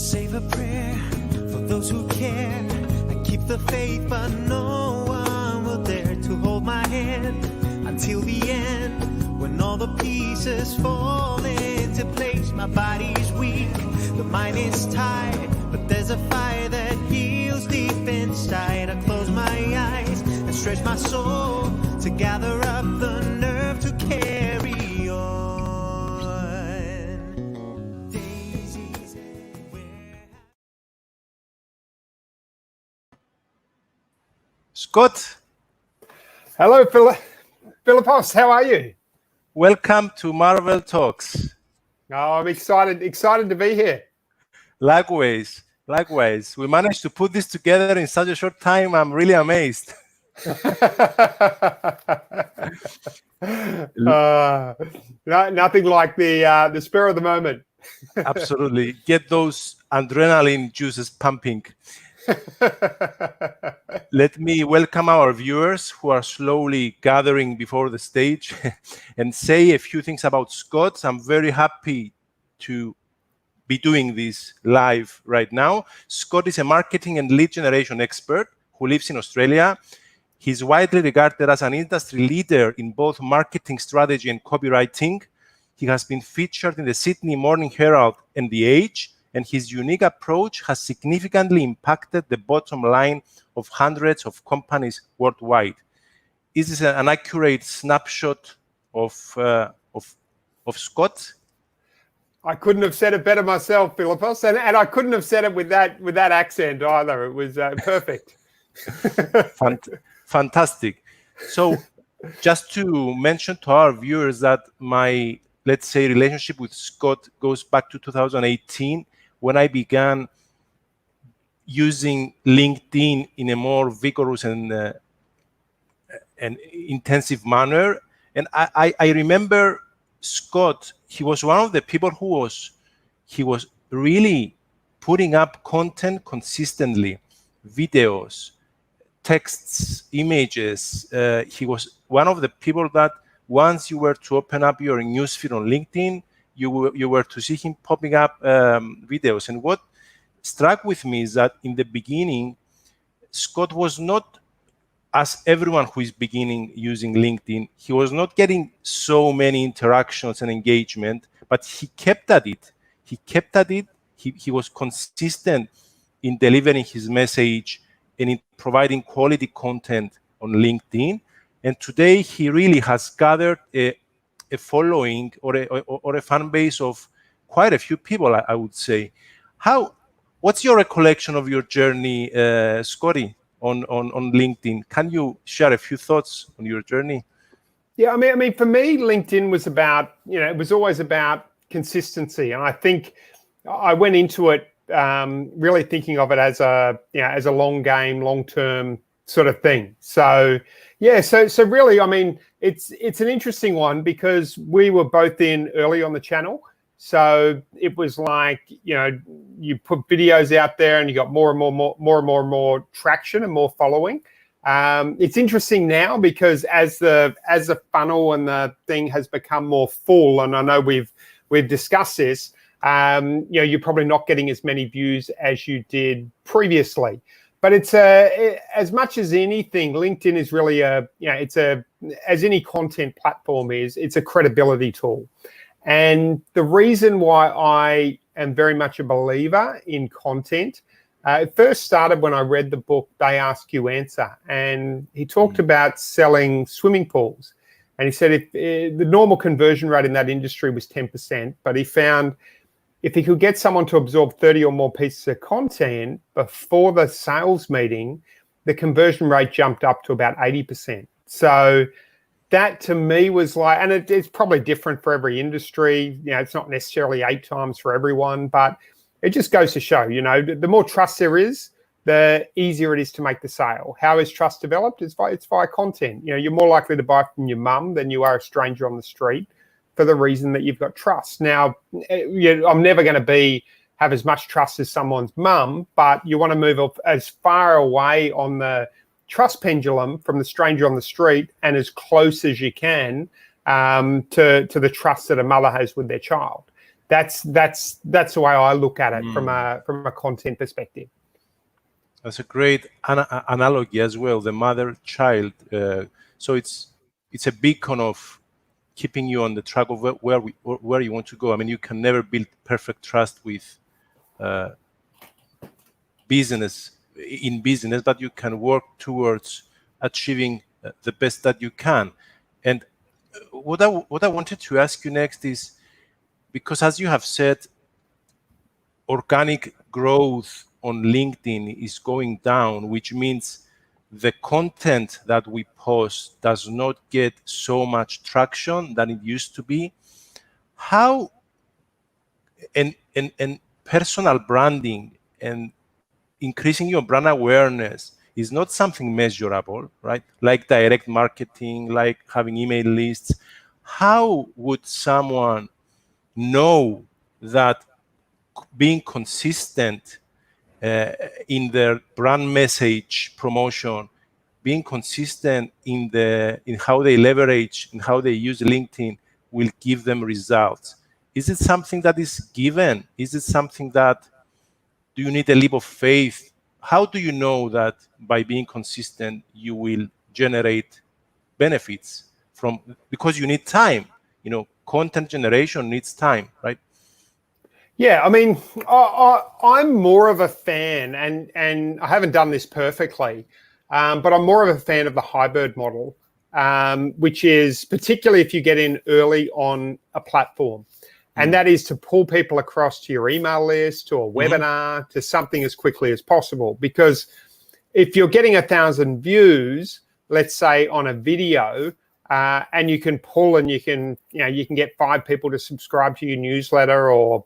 save a prayer for those who care. I keep the faith, but no one will dare to hold my hand until the end. When all the pieces fall into place, my body's weak, the mind is tired, but there's a fire that heals deep inside. I close my eyes and stretch my soul to gather up the nerve to carry on. Daisies everywhere. Scott, Hello, Philippos. How are you? welcome to Marvel Talks. Oh, I'm excited to be here. Likewise. We managed to put this together in such a short time. I'm really amazed. Nothing like the spur of the moment. Absolutely. Get those adrenaline juices pumping. Let me welcome our viewers who are slowly gathering before the stage and say a few things about Scott. I'm very happy to be doing this live right now. Scott is a marketing and lead generation expert who lives in Australia. He's widely regarded as an industry leader in both marketing strategy and copywriting. He has been featured in the Sydney Morning Herald and The Age, and his unique approach has significantly impacted the bottom line of hundreds of companies worldwide. Is this an accurate snapshot of Scott? I couldn't have said it better myself, Philippos, and I couldn't have said it with that accent either. It was perfect. Fantastic. So just to mention to our viewers that my, let's say, relationship with Scott goes back to 2018 when I began using LinkedIn in a more vigorous and intensive manner. And I remember Scott, he was one of the people he was really putting up content consistently, videos, texts, images. He was one of the people that once you were to open up your newsfeed on LinkedIn, you were to see him popping up videos. And what struck with me is that in the beginning, Scott was not, as everyone who is beginning using LinkedIn, he was not getting so many interactions and engagement, but he kept at it. He was consistent in delivering his message and in providing quality content on LinkedIn. And today he really has gathered a following or a fan base of quite a few people, I would say. What's your recollection of your journey, Scotty, on LinkedIn? Can you share a few thoughts on your journey? Yeah, I mean, for me, LinkedIn was about, it was always about consistency, and I think I went into it really thinking of it as a long game, long term sort of thing. So yeah, so really, I mean, it's an interesting one because we were both in early on the channel. So it was like, you put videos out there and you got more and more traction and more following. It's interesting now because as the funnel and the thing has become more full, and I know we've discussed this, you're probably not getting as many views as you did previously. But it's as much as anything, LinkedIn is really as any content platform is, it's a credibility tool. And the reason why I am very much a believer in content, it first started when I read the book, They Ask You Answer. And he talked about selling swimming pools. And he said the normal conversion rate in that industry was 10%, but he found if he could get someone to absorb 30 or more pieces of content before the sales meeting, the conversion rate jumped up to about 80%. So that to me was like, and it's probably different for every industry. It's not necessarily 8 times for everyone, but it just goes to show, the more trust there is, the easier it is to make the sale. How is trust developed? It's via content. You're more likely to buy from your mum than you are a stranger on the street for the reason that you've got trust. Now, I'm never going to have as much trust as someone's mum, but you want to move up as far away on the trust pendulum from the stranger on the street and as close as you can to the trust that a mother has with their child. That's the way I look at it from a content perspective. That's a great analogy as well. The mother-child. So it's a beacon of keeping you on the track of where you want to go. I mean, you can never build perfect trust with business, but you can work towards achieving the best that you can. And what I wanted to ask you next is, because as you have said, organic growth on LinkedIn is going down, which means the content that we post does not get so much traction than it used to be. How and personal branding and increasing your brand awareness is not something measurable, right? Like direct marketing, like having email lists. How would someone know that being consistent in their brand message promotion, being consistent in how they leverage and how they use LinkedIn will give them results? Is it something that is given? Is it something that do you need a leap of faith? How do you know that by being consistent you will generate benefits from, because you need time? You know, content generation needs time, right? Yeah, I mean, I'm more of a fan, and I haven't done this perfectly, but I'm more of a fan of the hybrid model, which is particularly if you get in early on a platform. And that is to pull people across to your email list, to a webinar, to something as quickly as possible. Because if you're getting 1,000 views, let's say on a video, and you can pull and you can get 5 people to subscribe to your newsletter, or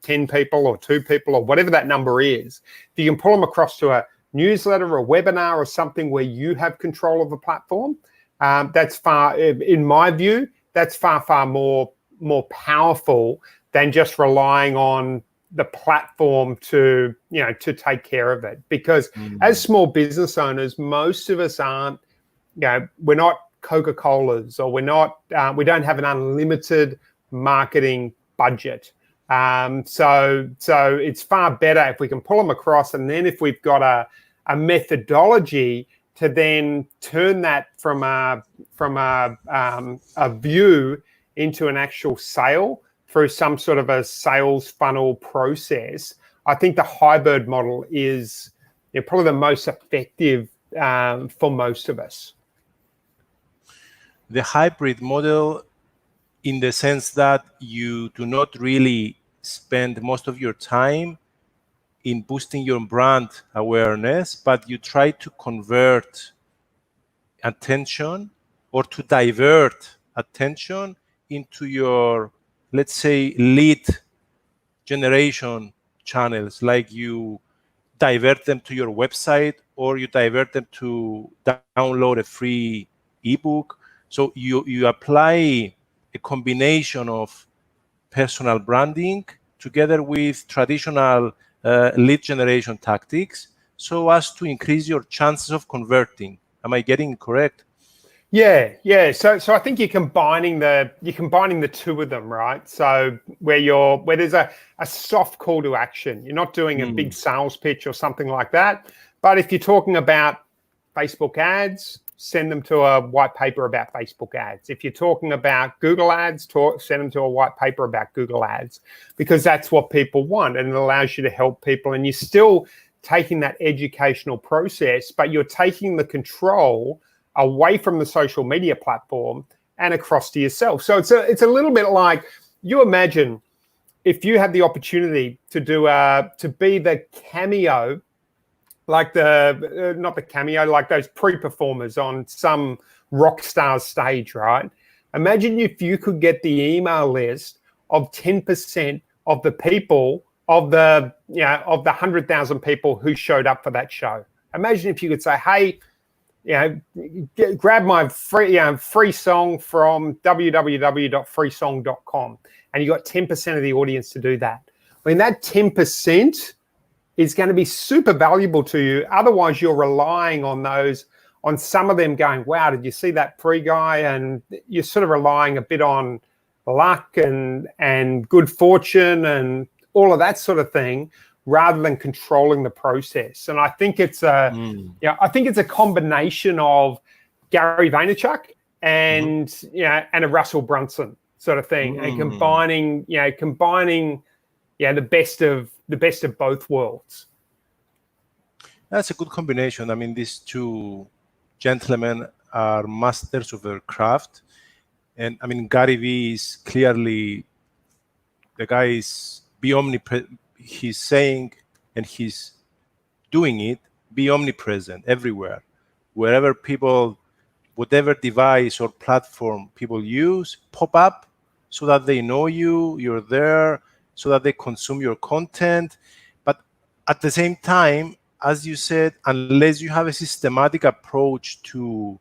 10 people or 2 people or whatever that number is, if you can pull them across to a newsletter or a webinar or something where you have control of the platform, that's far, in my view, that's far more powerful than just relying on the platform to take care of it. Because as small business owners, most of us aren't, we're not Coca-Colas, or we don't have an unlimited marketing budget. So it's far better if we can pull them across, and then if we've got a methodology to then turn that from a view into an actual sale through some sort of a sales funnel process. I think the hybrid model is probably the most effective for most of us. The hybrid model, in the sense that you do not really spend most of your time in boosting your brand awareness, but you try to convert attention or to divert attention into your, let's say, lead generation channels. Like you divert them to your website, or you divert them to download a free ebook. So you apply a combination of personal branding together with traditional lead generation tactics, so as to increase your chances of converting. Am I getting it correct? Yeah. So I think you're combining the two of them, right? So where there's a soft call to action, you're not doing a big sales pitch or something like that. But if you're talking about Facebook ads, send them to a white paper about Facebook ads. If you're talking about Google ads, send them to a white paper about Google ads, because that's what people want, and it allows you to help people. And you're still taking that educational process, but you're taking the control away from the social media platform and across to yourself. So it's a little bit like, you imagine if you had the opportunity to be the cameo, like not the cameo, like those pre-performers on some rock star's stage, right? Imagine if you could get the email list of 10% of the people, of the 100,000 people who showed up for that show. Imagine if you could say, hey, grab my free song from www.freesong.com, and you got 10% of the audience to do that. I mean, that 10% is going to be super valuable to you. Otherwise, you're relying on some of them going, wow, did you see that free guy? And you're sort of relying a bit on luck and good fortune and all of that sort of thing, rather than controlling the process. And I think it's a combination of Gary Vaynerchuk and and a Russell Brunson sort of thing, and combining the best of both worlds. That's a good combination. I mean, these two gentlemen are masters of their craft. And I mean, Gary Vee is clearly, the guy is be omnipresent. He's saying, and he's doing it, be omnipresent everywhere. Wherever people, whatever device or platform people use, pop up so that they know you're there, so that they consume your content. But at the same time, as you said, unless you have a systematic approach to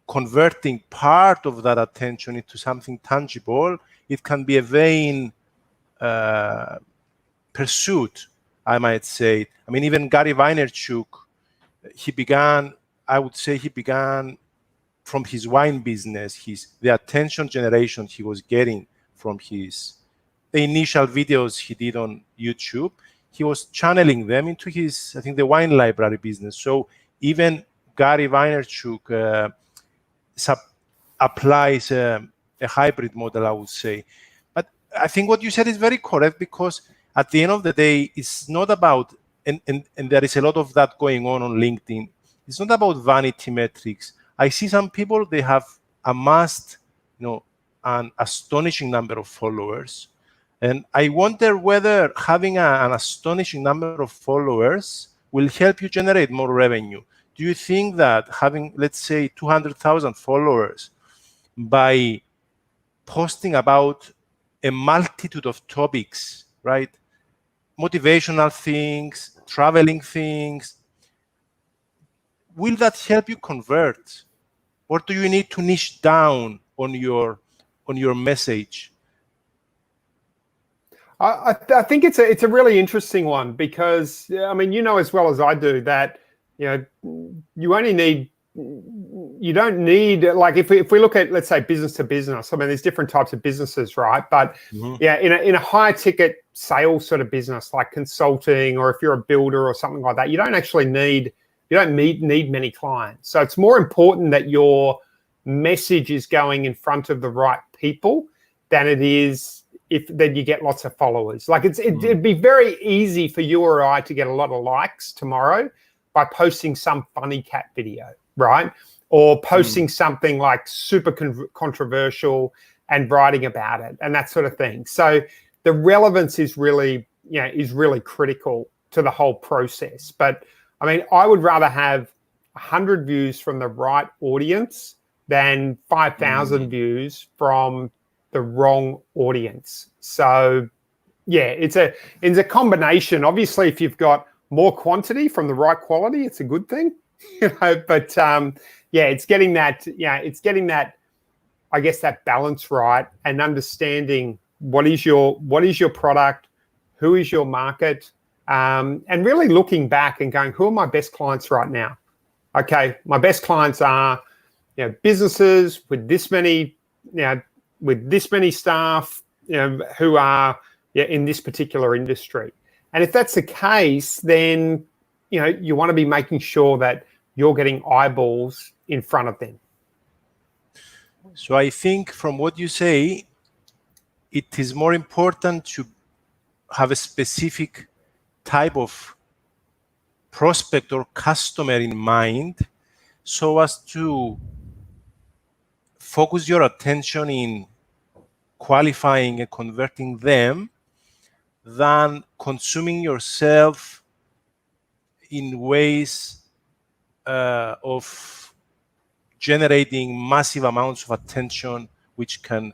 converting part of that attention into something tangible, it can be a vain pursuit, I might say. I mean, even Gary Vaynerchuk, I would say he began from his wine business, the attention generation he was getting from the initial videos he did on YouTube, he was channeling them into his, I think, the wine library business. So even Gary Vaynerchuk applies a hybrid model, I would say. But I think what you said is very correct, because at the end of the day, it's not about, and there is a lot of that going on LinkedIn, it's not about vanity metrics. I see some people, they have amassed, an astonishing number of followers. And I wonder whether having an astonishing number of followers will help you generate more revenue. Do you think that having, let's say, 200,000 followers, by posting about a multitude of topics, right? Motivational things, traveling things, will that help you convert? Or do you need to niche down on your message? I think it's a really interesting one, because I mean, as well as I do that, you don't need, like, if we look at, let's say, business to business, I mean, there's different types of businesses, right? But in a high ticket sales sort of business, like consulting, or if you're a builder or something like that, you don't need many clients. So it's more important that your message is going in front of the right people than it is then you get lots of followers. Like it'd be very easy for you or I to get a lot of likes tomorrow by posting some funny cat video, right? Or posting something like super controversial and writing about it and that sort of thing. So the relevance is really critical to the whole process. But I mean, I would rather have 100 views from the right audience than 5,000 views from the wrong audience. So yeah, it's a combination. Obviously, if you've got more quantity from the right quality, it's a good thing, but it's getting that, I guess, that balance right, and understanding what is your product, who is your market, and really looking back and going, who are my best clients right now? Okay, my best clients are businesses with this many staff, who are in this particular industry. And if that's the case, then you want to be making sure that you're getting eyeballs in front of them. So I think from what you say, it is more important to have a specific type of prospect or customer in mind, so as to focus your attention in qualifying and converting them, than consuming yourself in ways of generating massive amounts of attention, which could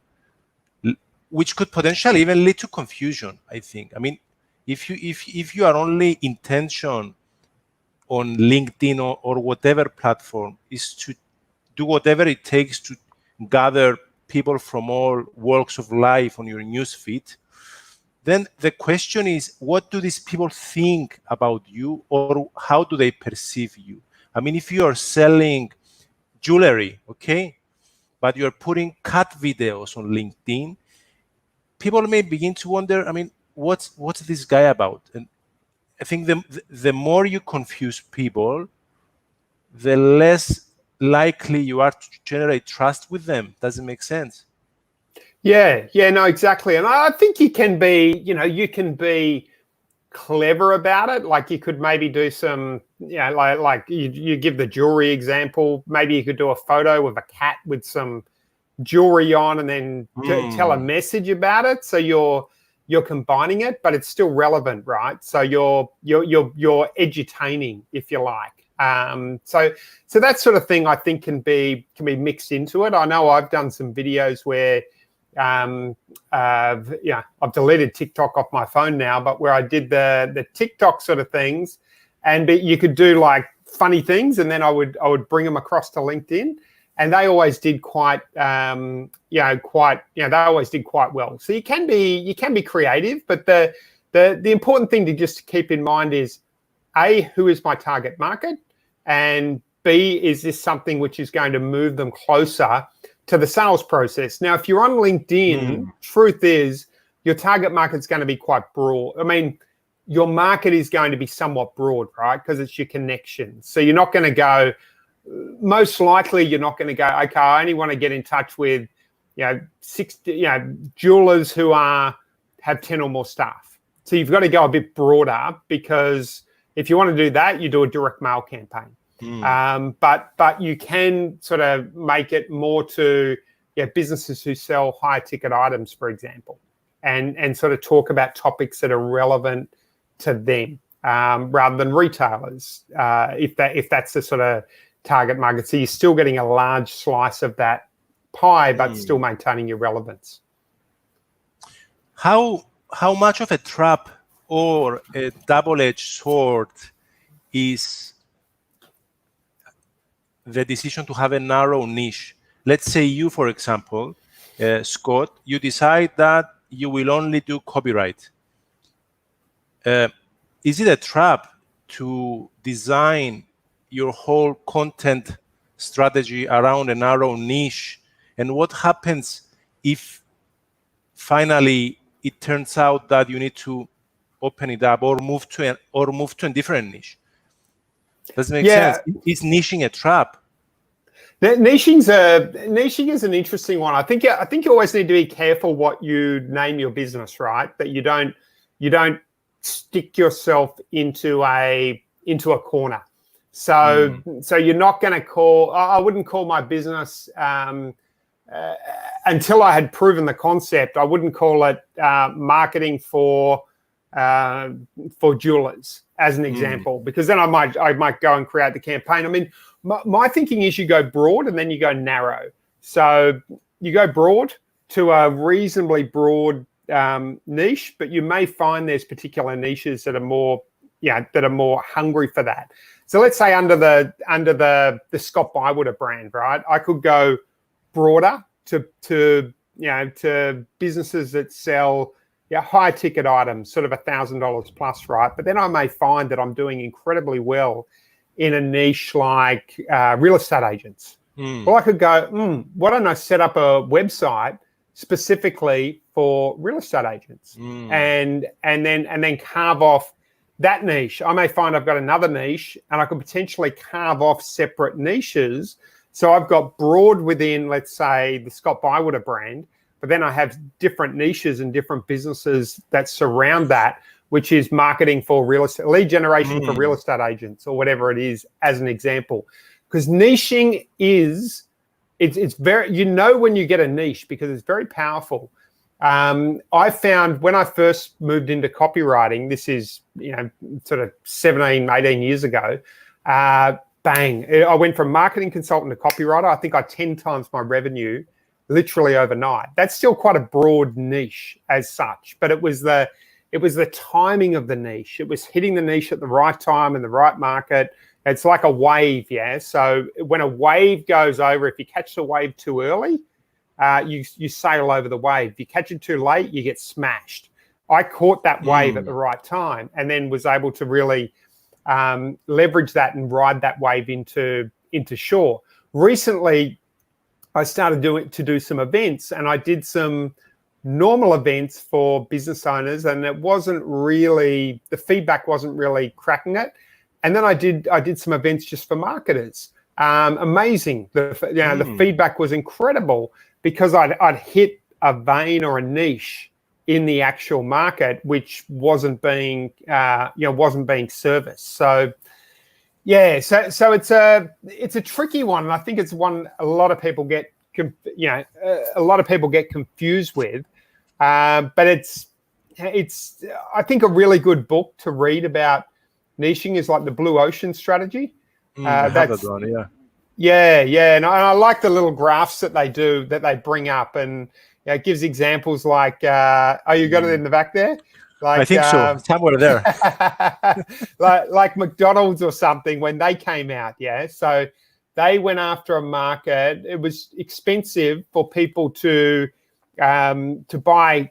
potentially even lead to confusion, I think. I mean, if you are only intention on LinkedIn or whatever platform is to do whatever it takes to gather people from all walks of life on your newsfeed, then the question is, what do these people think about you, or how do they perceive you? I mean, if you are selling jewelry, okay, but you're putting cut videos on LinkedIn, people may begin to wonder, I mean, what's this guy about? And I think the more you confuse people, the less likely you are to generate trust with them. Does it make sense? Yeah, no, exactly. And I think you can be clever about it. Like you could maybe do some, like you give the jewelry example. Maybe you could do a photo of a cat with some jewelry on, and then tell a message about it. So you're combining it, but it's still relevant, right? So you're edutaining, if you like. So that sort of thing I think can be mixed into it. I know I've done some videos where I've deleted TikTok off my phone now, but where I did the TikTok sort of things, and you could do like funny things, and then I would bring them across to LinkedIn, and they always did quite they always did quite well. So you can be creative, but the important thing to just keep in mind is A, who is my target market, and B, is this something which is going to move them closer to the sales process. Now, if you're on LinkedIn, truth is your target market's going to be quite broad. I mean, your market is going to be somewhat broad, right? Because it's your connections. So you're not going to go, most likely you're not going to go, okay, I only want to get in touch with, 60, jewelers who have 10 or more staff. So you've got to go a bit broader, because if you want to do that, you do a direct mail campaign. But you can sort of make it more to businesses who sell high ticket items, for example, and sort of talk about topics that are relevant to them, rather than retailers, if that's the sort of target market. So you're still getting a large slice of that pie, but still maintaining your relevance. How much of a trap or a double-edged sword is the decision to have a narrow niche? Let's say you, for example, Scott, you decide that you will only do copyright. Is it a trap to design your whole content strategy around a narrow niche? And what happens if finally it turns out that you need to open it up or move to a different niche? Does it make sense? Is niching a trap? Niching is an interesting one. I think you always need to be careful what you name your business, right? That you don't stick yourself into a corner. So you're not going to call. I wouldn't call my business until I had proven the concept. I wouldn't call it marketing for jewelers, as an example, because then I might go and create the campaign. I mean, my thinking is you go broad and then you go narrow. So you go broad to a reasonably broad niche, but you may find there's particular niches that are more hungry for that. So let's say under the Scott Bywater brand, right? I could go broader to businesses that sell high ticket items, sort of $1,000 plus, right? But then I may find that I'm doing incredibly well in a niche like real estate agents. Well, I could go, why don't I set up a website specifically for real estate agents, and then carve off that niche. I may find I've got another niche, and I could potentially carve off separate niches. So I've got broad within, let's say, the Scott Bywater brand, but then I have different niches and different businesses that surround that, which is marketing for real estate, lead generation for real estate agents, or whatever it is, as an example. Because niching it's very, when you get a niche, because it's very powerful. I found when I first moved into copywriting, this is, sort of 17, 18 years ago, bang, I went from marketing consultant to copywriter. I think I 10 times my revenue literally overnight. That's still quite a broad niche as such, but it was the timing of the niche. It was hitting the niche at the right time in the right market. It's like a wave, yeah? So when a wave goes over, if you catch the wave too early, you sail over the wave. If you catch it too late, you get smashed. I caught that wave at the right time, and then was able to really leverage that and ride that wave into shore. Recently, I started to do some events, and I did some normal events for business owners, and it wasn't really, the feedback wasn't really cracking it. And then I did some events just for marketers. Amazing. The feedback was incredible because I'd hit a vein or a niche in the actual market which wasn't being serviced. So yeah, so it's a tricky one, and I think it's one a lot of people get confused with. But it's I think a really good book to read about niching is like the Blue Ocean Strategy. That's that one, yeah. Yeah, and I like the little graphs that they bring up, and it gives examples like, oh, you got it in the back there? Like, I think so, somewhere there. like McDonald's or something when they came out, yeah. So they went after a market. It was expensive for people to buy,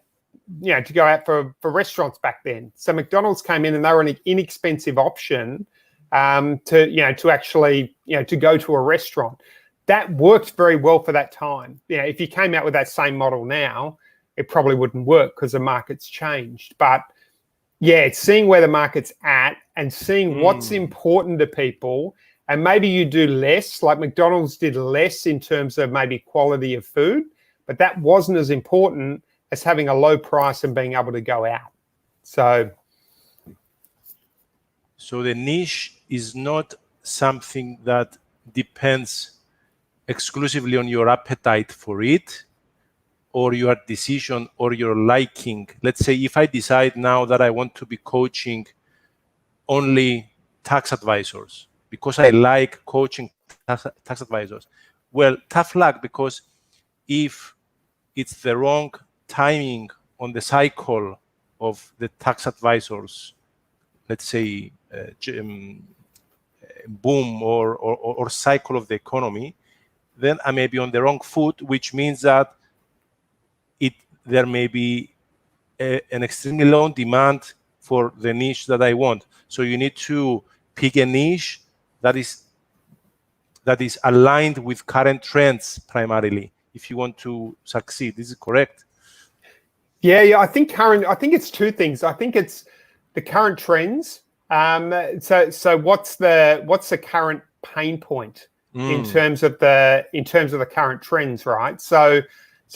to go out for restaurants back then. So McDonald's came in and they were an inexpensive option to actually to go to a restaurant. That worked very well for that time. If you came out with that same model now, it probably wouldn't work because the market's changed. But yeah, it's seeing where the market's at and seeing what's important to people. And maybe you do less, like McDonald's did less in terms of maybe quality of food, but that wasn't as important as having a low price and being able to go out. So the niche is not something that depends exclusively on your appetite for it, or your decision or your liking. Let's say if I decide now that I want to be coaching only tax advisors because I like coaching tax advisors, well, tough luck, because if it's the wrong timing on the cycle of the tax advisors, let's say boom or cycle of the economy, then I may be on the wrong foot, which means that there may be an extremely low demand for the niche that I want. So you need to pick a niche that is aligned with current trends primarily if you want to succeed. This is correct? Yeah. I think it's two things. I think it's the current trends. So what's the current pain point in terms of the current trends, right? So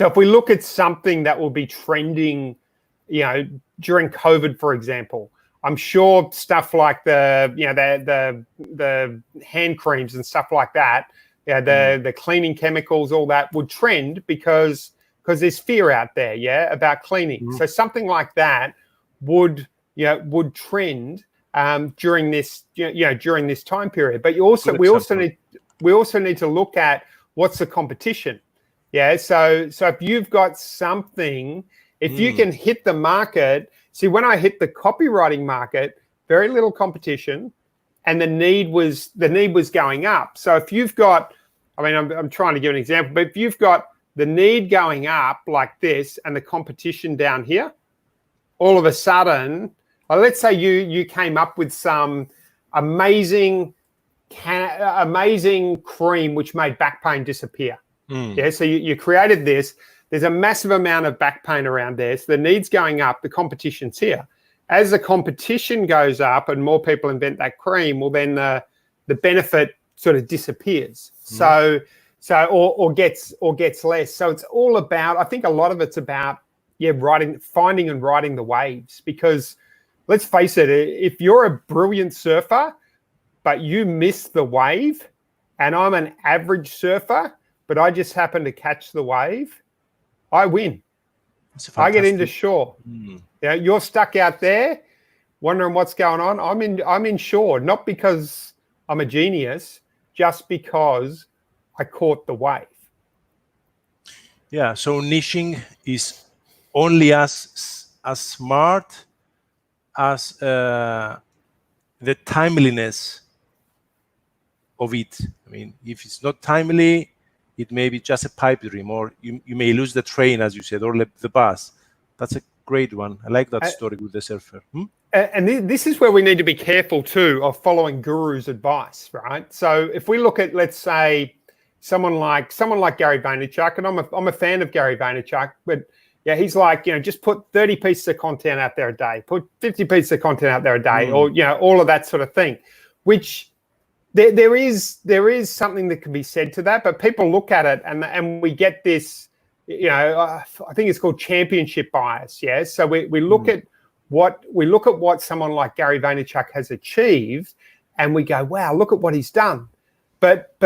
if we look at something that will be trending, during COVID, for example, I'm sure stuff like the hand creams and stuff like that, the cleaning chemicals, all that would trend because there's fear out there, about cleaning. So something like that would trend during this time period. But we also need to look at what's the competition. Yeah, so if you've got something, if you can hit the market, see, when I hit the copywriting market, very little competition, and the need was going up. So if you've got, I'm trying to give an example, but if you've got the need going up like this and the competition down here, all of a sudden, let's say you came up with some amazing cream which made back pain disappear. Yeah, so you created this. There's a massive amount of back pain around there. So the need's going up, the competition's here. As the competition goes up and more people invent that cream, well, then the benefit sort of disappears. So or gets less. So it's all about, I think a lot of it's about finding and riding the waves. Because let's face it, if you're a brilliant surfer, but you miss the wave, and I'm an average surfer, but I just happen to catch the wave, I win. I get into shore. You're stuck out there wondering what's going on. I'm in shore, not because I'm a genius, just because I caught the wave. Yeah, so niching is only as smart as the timeliness of it. If it's not timely, it may be just a pipe dream, or you may lose the train, as you said, or the bus. That's a great one. I like that story with the surfer. And this is where we need to be careful too of following gurus' advice, right? So if we look at, let's say, someone like Gary Vaynerchuk, and I'm a fan of Gary Vaynerchuk, but yeah, he's like, just put 30 pieces of content out there a day, put 50 pieces of content out there a day, or all of that sort of thing, which there is something that can be said to that, but people look at it and we get this, I think it's called championship bias. Yeah. So we look at what someone like Gary Vaynerchuk has achieved, and we go, wow, look at what he's done. But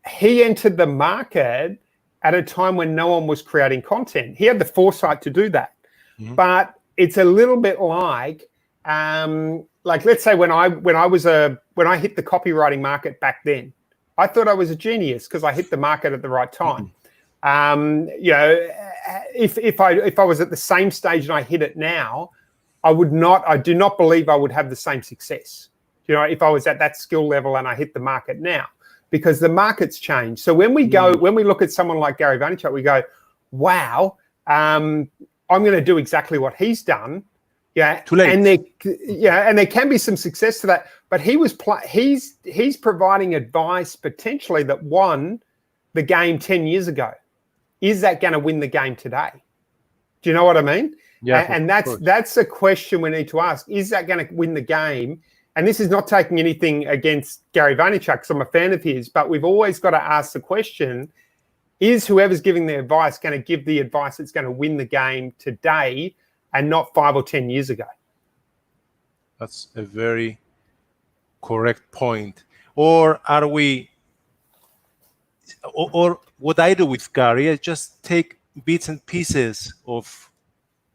he entered the market at a time when no one was creating content. He had the foresight to do that. But it's a little bit like let's say when I hit the copywriting market back then, I thought I was a genius because I hit the market at the right time. If I was at the same stage and I hit it now, I do not believe I would have the same success. If I was at that skill level and I hit the market now, because the market's changed. So when we look at someone like Gary Vaynerchuk, we go, wow, I'm going to do exactly what he's done. Yeah. Too late. And there can be some success to that, but he's providing advice potentially that won the game 10 years ago. Is that going to win the game today? Do you know what I mean? Yeah. And that's a question we need to ask. Is that going to win the game? And this is not taking anything against Gary Vaynerchuk, because I'm a fan of his, but we've always got to ask the question, is whoever's giving the advice going to give the advice that's going to win the game today and not 5 or 10 years ago? That's a very correct point. Or are we, or what I do with Gary, I just take bits and pieces of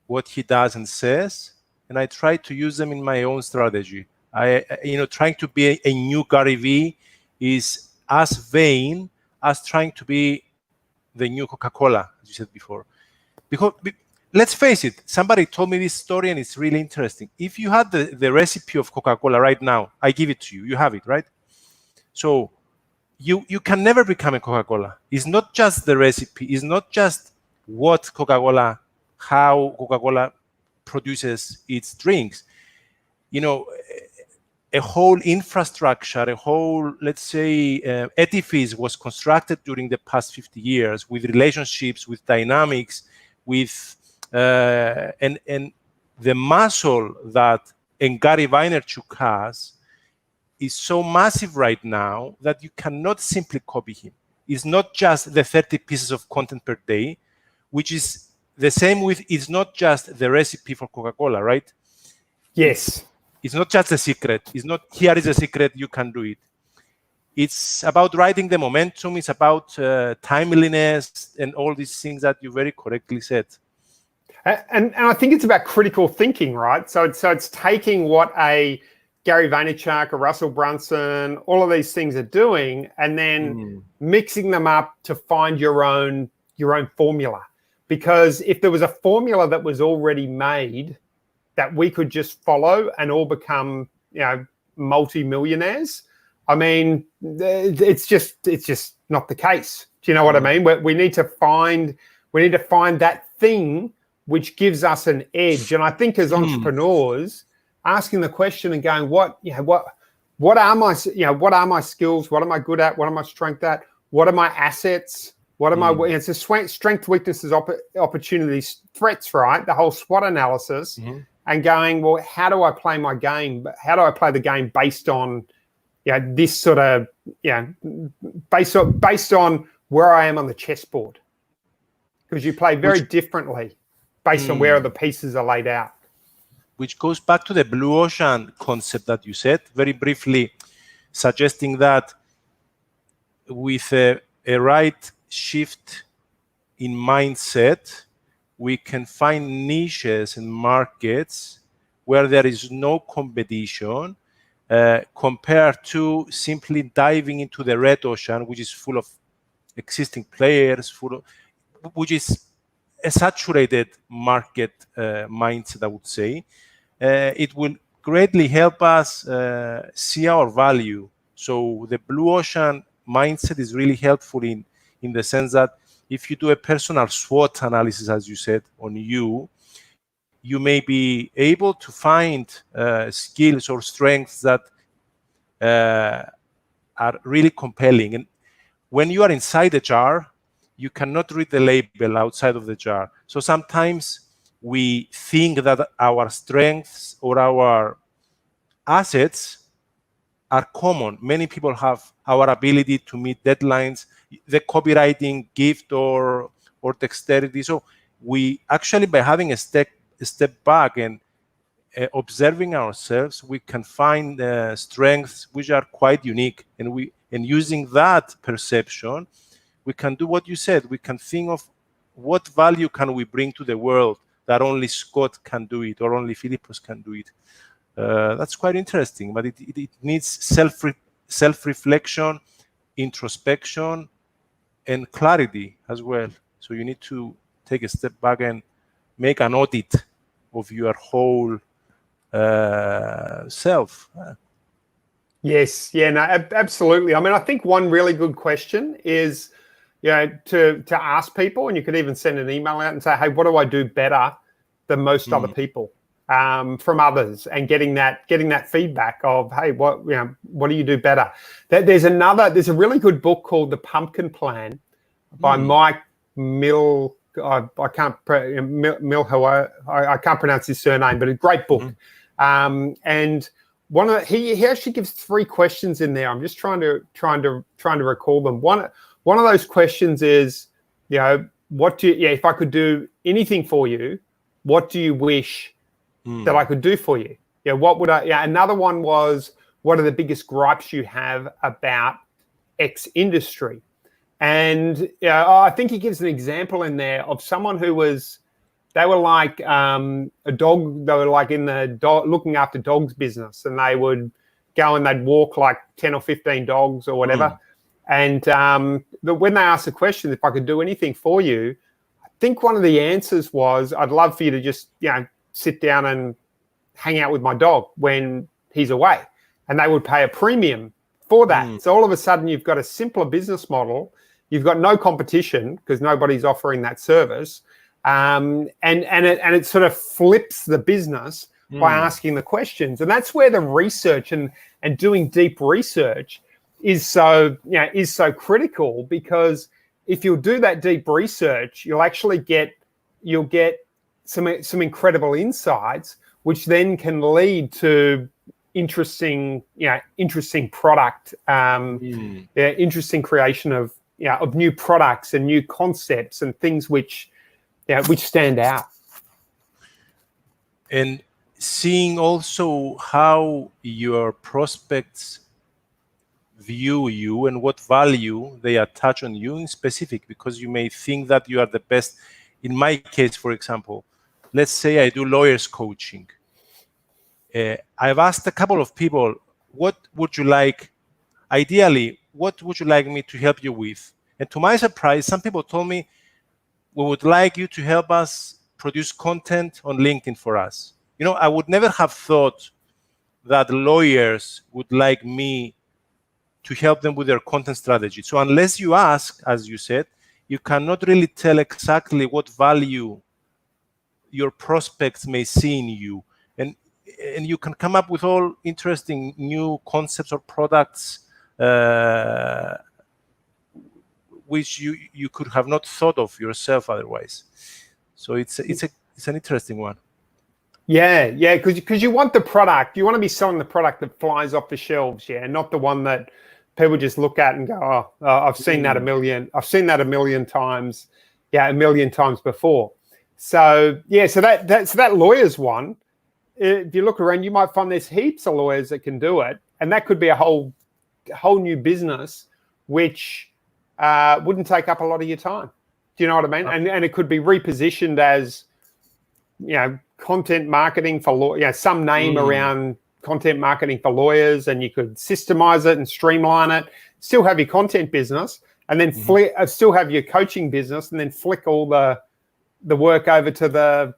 what he does and says, and I try to use them in my own strategy. Trying to be a new Gary V is as vain as trying to be the new Coca-Cola, as you said before. Because let's face it, somebody told me this story and it's really interesting. If you had the recipe of Coca-Cola right now, I give it to you, you have it, right? So you can never become a Coca-Cola. It's not just the recipe, it's not just what Coca-Cola, how Coca-Cola produces its drinks. A whole infrastructure, a whole, let's say, edifice was constructed during the past 50 years with relationships, with dynamics, with and the muscle that Gary Vaynerchuk has is so massive right now that you cannot simply copy him. It's not just the 30 pieces of content per day, which is the same with, it's not just the recipe for Coca-Cola, right? Yes. It's not just a secret. It's not, here is a secret, you can do it. It's about riding the momentum. It's about timeliness and all these things that you very correctly said. And I think it's about critical thinking, right? So it's taking what a Gary Vaynerchuk, a Russell Brunson, all of these things are doing, and then mixing them up to find your own formula. Because if there was a formula that was already made that we could just follow and all become, multi-millionaires, I mean, it's just not the case. Do you know what I mean? We need to find that thing which gives us an edge. And I think as entrepreneurs, asking the question and going, what are my skills? What am I good at? What am I strength at? What are my assets? What am I? It's a strength, weaknesses, opportunities, threats, right? The whole SWOT analysis, and going, well, how do I play my game? How do I play the game based on, this sort of, based on where I am on the chessboard? Because you play very differently based on where the pieces are laid out. Which goes back to the blue ocean concept that you said, very briefly, suggesting that with a right shift in mindset, we can find niches and markets where there is no competition compared to simply diving into the red ocean, which is full of existing players, which is a saturated market mindset, I would say. It will greatly help us see our value. So the blue ocean mindset is really helpful in the sense that if you do a personal SWOT analysis, as you said, on you may be able to find skills or strengths that are really compelling. And when you are inside the jar, you cannot read the label outside of the jar. So sometimes we think that our strengths or our assets are common. Many people have our ability to meet deadlines, the copywriting gift or dexterity. So we actually, by having a step back and observing ourselves, we can find strengths which are quite unique, and using that perception, we can do what you said. We can think of what value can we bring to the world that only Scott can do it or only Philippos can do it. That's quite interesting, but it needs self-reflection, introspection, and clarity as well. So you need to take a step back and make an audit of your whole self. Yes, yeah, no, absolutely. I mean, I think one really good question is, to ask people, and you could even send an email out and say, hey, what do I do better than most other people from others, and getting that feedback of, hey, what do you do better? There's a really good book called The Pumpkin Plan by Mike Mill. I can't pronounce his surname, but a great book. And he actually gives 3 questions in there. I'm just trying to recall them. One of those questions is, if I could do anything for you, what do you wish that I could do for you? What would I? Another one was, what are the biggest gripes you have about X industry? And I think he gives an example in there of someone who they were like a dog. They were like in the looking after dogs business, and they would go and they'd walk like 10 or 15 dogs or whatever. And when they asked the question, if I could do anything for you, I think one of the answers was, I'd love for you to just sit down and hang out with my dog when he's away. And they would pay a premium for that. So all of a sudden, you've got a simpler business model. You've got no competition because nobody's offering that service. And it sort of flips the business by asking the questions. And that's where the research and doing deep research is so critical, because if you'll do that deep research, you'll actually get some incredible insights, which then can lead to interesting product, interesting creation of new products and new concepts and things which stand out. And seeing also how your prospects view you and what value they attach on you in specific, because you may think that you are the best. In my case, for example, let's say I do lawyers coaching. I've asked a couple of people, what would you like, ideally, what would you like me to help you with? And to my surprise, some people told me, we would like you to help us produce content on LinkedIn for us. I would never have thought that lawyers would like me to help them with their content strategy. So unless you ask, as you said, you cannot really tell exactly what value your prospects may see in you. And you can come up with all interesting new concepts or products which you could have not thought of yourself otherwise. So it's an interesting one. Yeah, because you want the product. You want to be selling the product that flies off the shelves, not the one that people just look at and go, oh, I've seen that a million times, a million times before. So so that lawyers one. If you look around, you might find there's heaps of lawyers that can do it, and that could be a whole new business, which wouldn't take up a lot of your time. Do you know what I mean? And it could be repositioned as, content marketing for some name around content marketing for lawyers, and you could systemize it and streamline it. Still have your content business, and then still have your coaching business, and then flick all the work over to the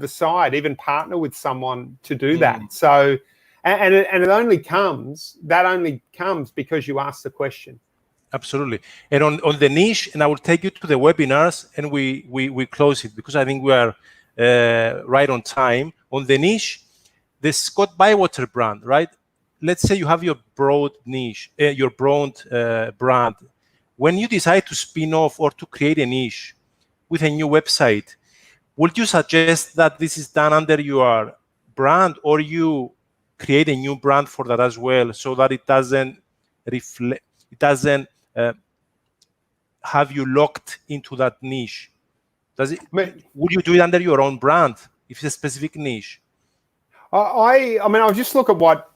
side. Even partner with someone to do that. So, and it only comes because you ask the question. Absolutely. And on the niche, and I will take you to the webinars, and we close it because I think we are right on time. On the niche, the Scott Bywater brand, right? Let's say you have your broad niche, your broad brand. when you decide to spin off or to create a niche with a new website, would you suggest that this is done under your brand, or you create a new brand for that as well, so that it doesn't reflect, it doesn't have you locked into that niche? Does it? Would you do it under your own brand if it's a specific niche? I mean, I'll just look at what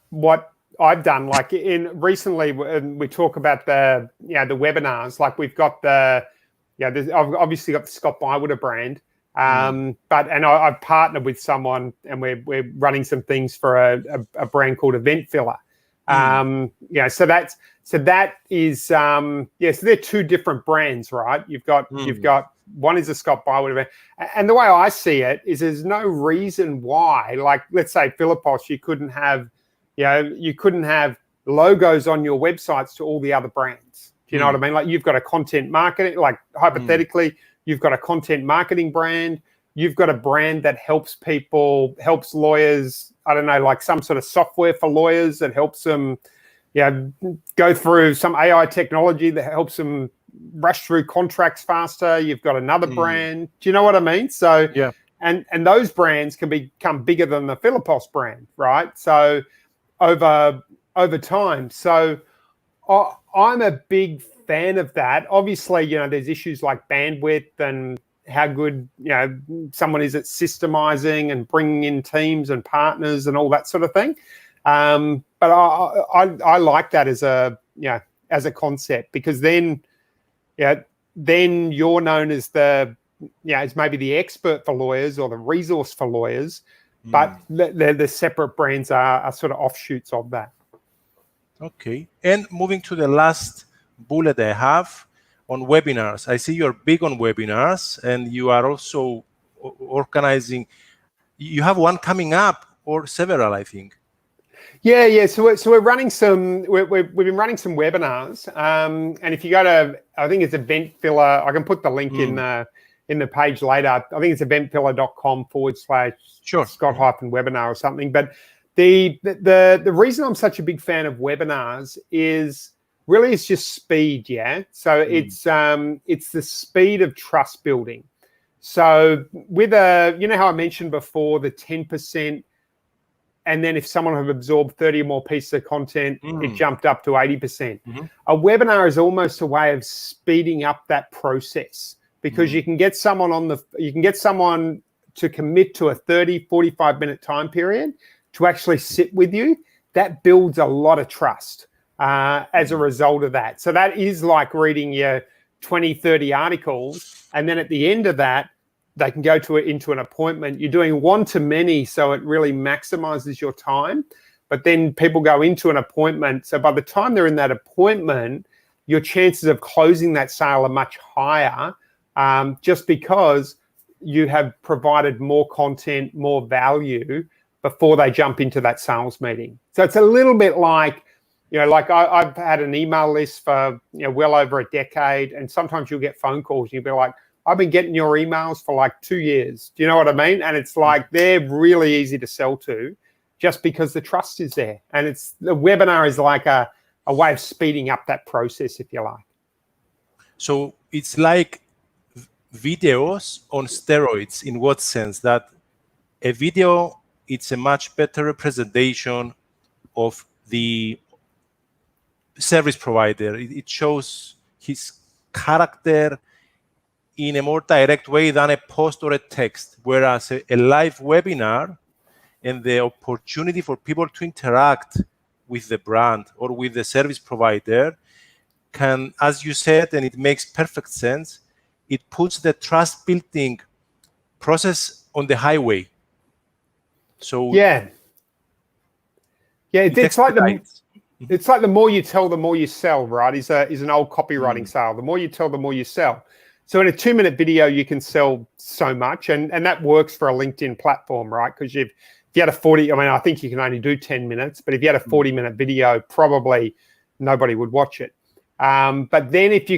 I've done. Like recently, we talk about the webinars. Like we've got I've obviously got the Scott Bywater brand, but I've partnered with someone, and we're running some things for a brand called Event Filler. So that is so they're two different brands, right? You've got one is a Scott Bywater brand, and the way I see it is there's no reason why, like let's say Philippos, you couldn't have logos on your websites to all the other brands. Do you know what I mean? Like you've got a content marketing, like hypothetically, you've got a content marketing brand. You've got a brand that helps lawyers, I don't know, like some sort of software for lawyers that helps them, go through some AI technology that helps them rush through contracts faster. You've got another brand. Do you know what I mean? So, and those brands can become bigger than the Philippos brand, right? So over time. So I'm a big fan of that. Obviously, there's issues like bandwidth and how good, someone is at systemizing and bringing in teams and partners and all that sort of thing. But I like that as a concept, because then you're known as as maybe the expert for lawyers or the resource for lawyers, but the separate brands are sort of offshoots of that. Okay. And moving to the last bullet I have on webinars. I see you're big on webinars, and you are also organizing. You have one coming up, or several, I think. Yeah. So we're running some. We've been running some webinars. And if you go to, I think it's Event Filler. I can put the link in the page later. I think it's eventfiller.com/Scott-webinar or something. But the reason I'm such a big fan of webinars is really it's just speed. Yeah. So it's the speed of trust building. So with how I mentioned before, the 10%. And then if someone have absorbed 30 or more pieces of content, it jumped up to 80%. A webinar is almost a way of speeding up that process, because you can get someone to commit to a 30, 45-minute time period to actually sit with you. That builds a lot of trust as a result of that. So that is like reading your 20, 30 articles, and then at the end of that, they can go into an appointment. You're doing one-to-many, so it really maximizes your time. But then people go into an appointment. So by the time they're in that appointment, your chances of closing that sale are much higher, just because you have provided more content, more value before they jump into that sales meeting. So it's a little bit like, like I've had an email list for, well over a decade. And sometimes you'll get phone calls and you'll be like, I've been getting your emails for like 2 years. Do you know what I mean? And it's like, they're really easy to sell to just because the trust is there. And the webinar is like a way of speeding up that process, if you like. So it's like videos on steroids. In what sense? That a video, it's a much better representation of the service provider. It shows his character in a more direct way than a post or a text, whereas a live webinar and the opportunity for people to interact with the brand or with the service provider can, as you said, and it makes perfect sense, it puts the trust building process on the highway. So it's like the more you tell, the more you sell, right? Is an old copywriting sale. The more you tell, the more you sell. So in a 2-minute video, you can sell so much, and that works for a LinkedIn platform, right? Because if you had a 40, I think you can only do 10 minutes, but if you had a 40-minute video, probably nobody would watch it. But then if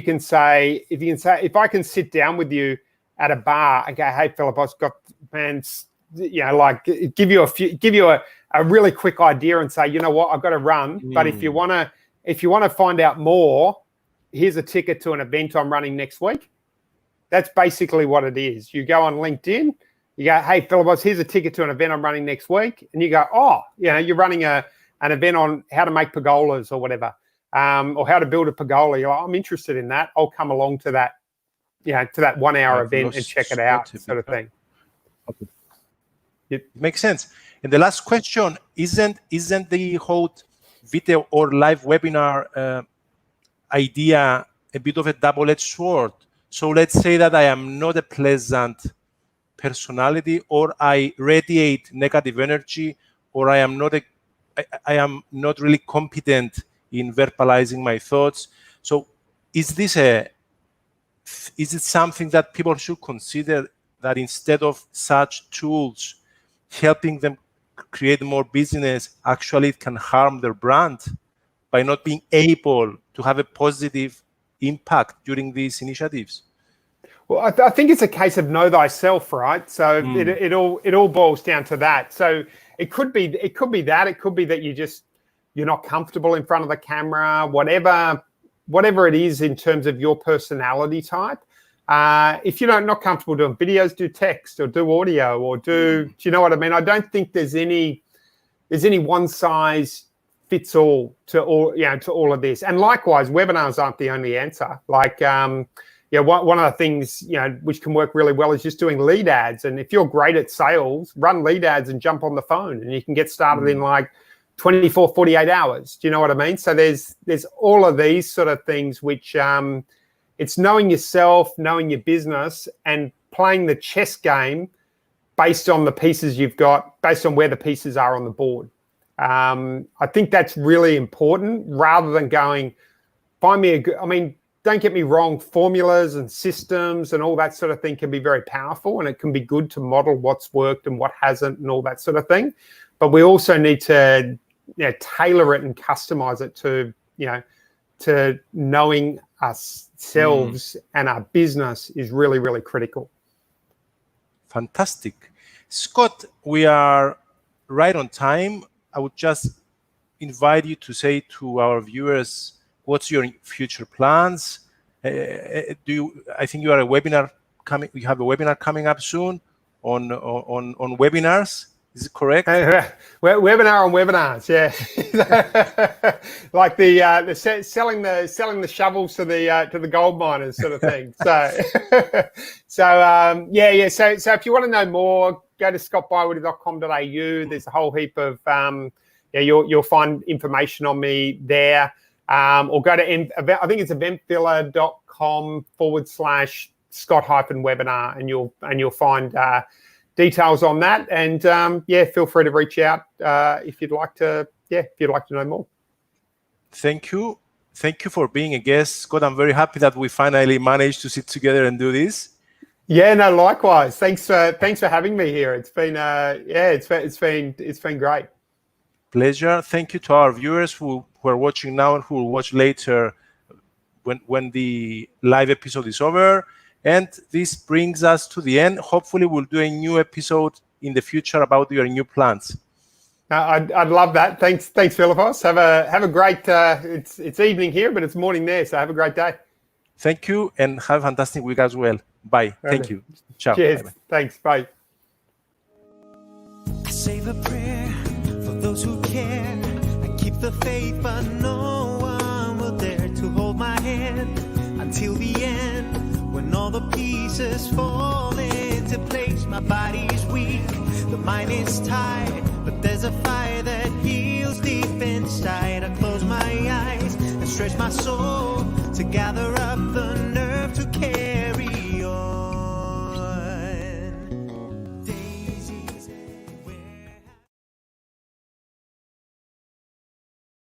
I can sit down with you at a bar and go, hey, Philip, I've got, man, give you a really quick idea and say, you know what, I've got to run, but if you want to find out more, here's a ticket to an event I'm running next week. That's basically what it is. You go on LinkedIn, you go, hey, Philip, here's a ticket to an event I'm running next week. And you go, oh, you're running an event on how to make pergolas or whatever, or how to build a pergola. You're like, I'm interested in that. I'll come along to that, to that 1 hour event and check it out, sort of thing. Okay. It makes sense. And the last question, isn't the whole video or live webinar idea a bit of a double-edged sword? So let's say that I am not a pleasant personality, or I radiate negative energy, or I am not really competent in verbalizing my thoughts. So is it something that people should consider, that instead of such tools helping them create more business, actually it can harm their brand by not being able to have a positive impact during these initiatives? Well, I think it's a case of know thyself, right? So it all boils down to that. So it could be that. It could be that you're not comfortable in front of the camera, whatever it is in terms of your personality type. If you're not comfortable doing videos, do text or do audio or do you know what I mean? I don't think there's any one size fits all to all of this. And likewise, webinars aren't the only answer. Like, one of the things, which can work really well is just doing lead ads. And if you're great at sales, run lead ads and jump on the phone, and you can get started in like 24, 48 hours. Do you know what I mean? So there's all of these sort of things, which it's knowing yourself, knowing your business, and playing the chess game based on the pieces you've got, based on where the pieces are on the board. I think that's really important, rather than going, find me don't get me wrong, formulas and systems and all that sort of thing can be very powerful, and it can be good to model what's worked and what hasn't and all that sort of thing. But we also need to tailor it and customize it to knowing ourselves and our business is really, really critical. Fantastic. Scott, we are right on time. I would just invite you to say to our viewers, what's your future plans? I think you have a webinar coming up soon on webinars. Is it correct? Webinar on webinars, yeah. Like the selling the shovels to the gold miners sort of thing. So if you want to know more, go to scottbywater.com.au. There's a whole heap of you'll find information on me there. Or go to I think it's eventfiller.com/Scott-webinar, and you'll find details on that. And feel free to reach out if you'd like to know more. Thank you for being a guest, Scott. I'm very happy that we finally managed to sit together and do this. Yeah, no, likewise. Thanks for having me here. It's been it's been great. Pleasure. Thank you to our viewers who are watching now and who will watch later when the live episode is over. And this brings us to the end. Hopefully, we'll do a new episode in the future about your new plans. I'd love that. Thanks, Philippos. Have a great. It's evening here, but it's morning there. So have a great day. Thank you, and have a fantastic week as well. Bye. Okay. Thank you. Ciao. Cheers. Bye-bye. Thanks. Bye. I save a prayer for those who care. I keep the faith, but no one will dare to hold my hand until the end. When all the pieces fall into place, my body's weak, the mind is tired, but there's a fire that heals deep inside. I close my eyes and stretch my soul to gather up the